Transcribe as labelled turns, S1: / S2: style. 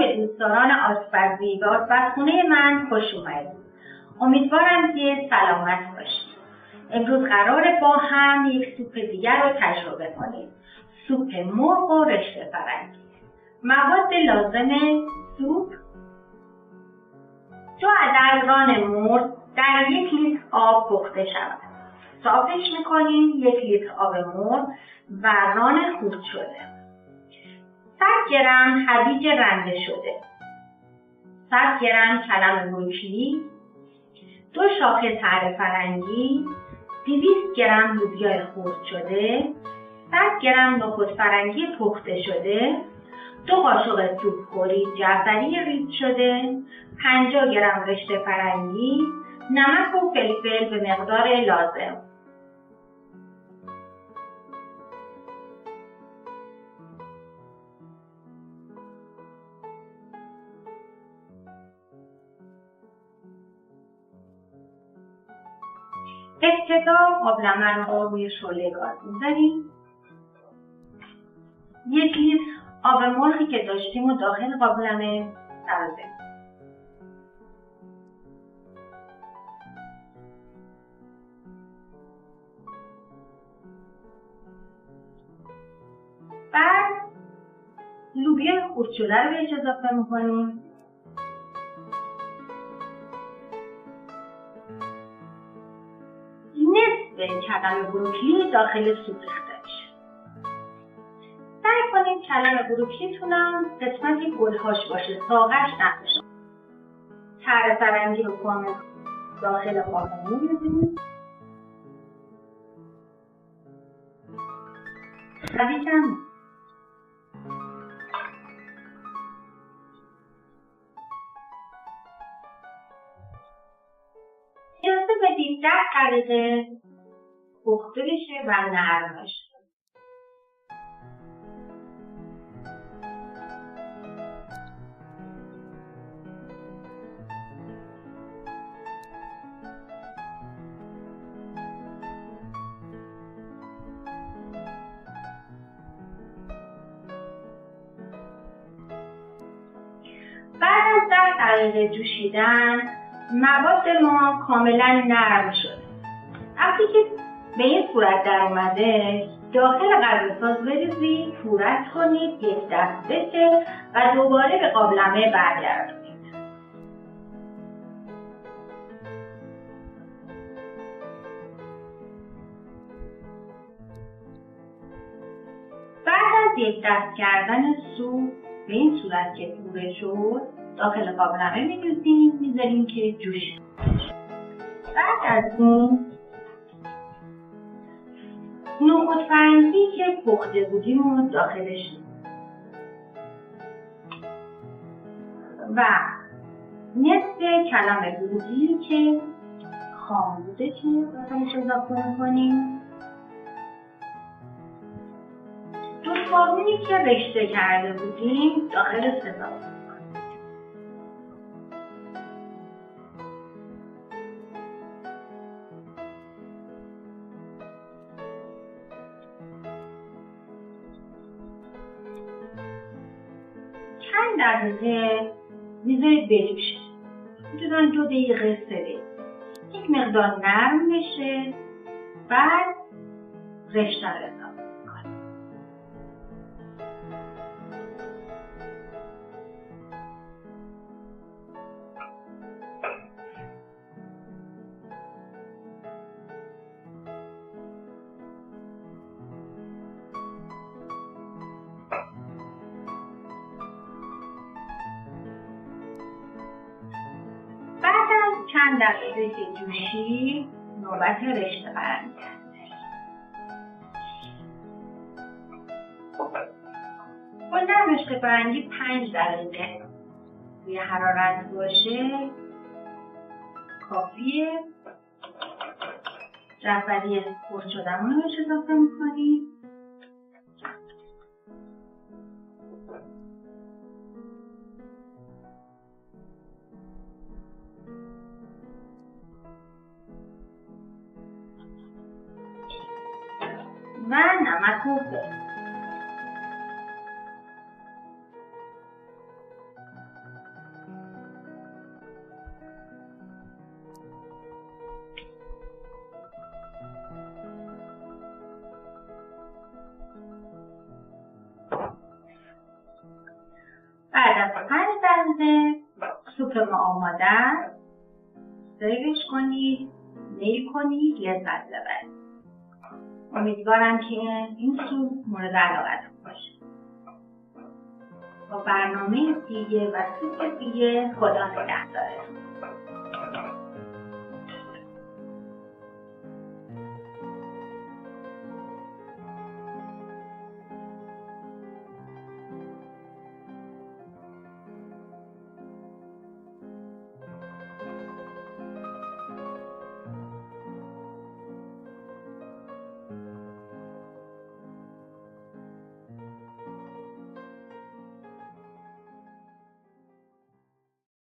S1: به دوستداران آشپزی و آشپزخونه من خوش اومدید. امیدوارم که سلامت باشید. امروز قراره با هم یک سوپ دیگر رو تجربه کنیم. سوپ مرغ و رشته فرنگی. مواد لازم سوپ: 2 عدد ران مرغ در 1 لیتر آب پخته شود. صافش میکنیم. 1 لیتر آب مرغ و ران خرد شده. 100 گرم هویج رنده شده. 100 گرم کلم بروکلی. 2 شاخه تره فرنگی. 200 گرم لوبیا خرد شده. 100 گرم نخود فرنگی پخته شده. 2 قاشق سوپ خوری جعفری ریز شده. 50 گرم رشته فرنگی. نمک و فلفل به مقدار لازم. ابتدا قابلمه رو روی شعله گاز می‌ذاریم. 1 لیتر آب مرغی که داشتیم و داخل قابلمه سرازیم. بعد لوبیا خرد شده رو بهش اضافه می‌کنیم. نصف کلم بروکلی داخل سوپ ریخته میشه. سعی کنید کلم بروکلیتونم قسمتی گلهاش باشه، ساقش نباشه. تره فرنگی رو کامل داخل قابلمه می‌ریزیم. هویجم اجازه بدید 10 دقیقه پخته بشه و نرم بشه. بعد از 10 دقیقه جوشیدن مواد ما کاملا نرم شده. وقتی که به این صورت در اومده داخل غذاساز بریزید، پورش کنید، 1 دست بشه و دوباره به قابلمه برگردونید. بعد از 1 دست کردن سوپ به این صورت که پوره شد داخل قابلمه می‌ریزیم، می‌ذاریم که جوش. بعد از اون نخود فرنگی که پخته بودیم رو داخلش و نصف کلم بروکلی که خام بوده که داخلش اضافه می‌کنیم. 2 صابونی که رشته کرده بودیم داخلش اضافه می‌کنیم. چند دقیقه میذارید بجوشه. حدوداً 2 دقیقه 3 دقیقه. یک مقدار نرم بشه. بعد رشته رو اضافه می‌کنیم. چند دقیقه که جوشی نوبت رشته فرنگی. کلا رشته فرنگی 5 دقیقه روی حرارت باشه کافیه. جعفری خرد شده‌مون رو بهش اضافه می‌کنیم. و نمک و فلفل. از 5 دقیقه سوپ ما آماده است. سروش کنید، میل کنید، لذت ببرید. امیدوارم که این سوپ مورد علاقتون باشه. با برنامه دیگه و سوپ دیگه خدا نگهدارتون.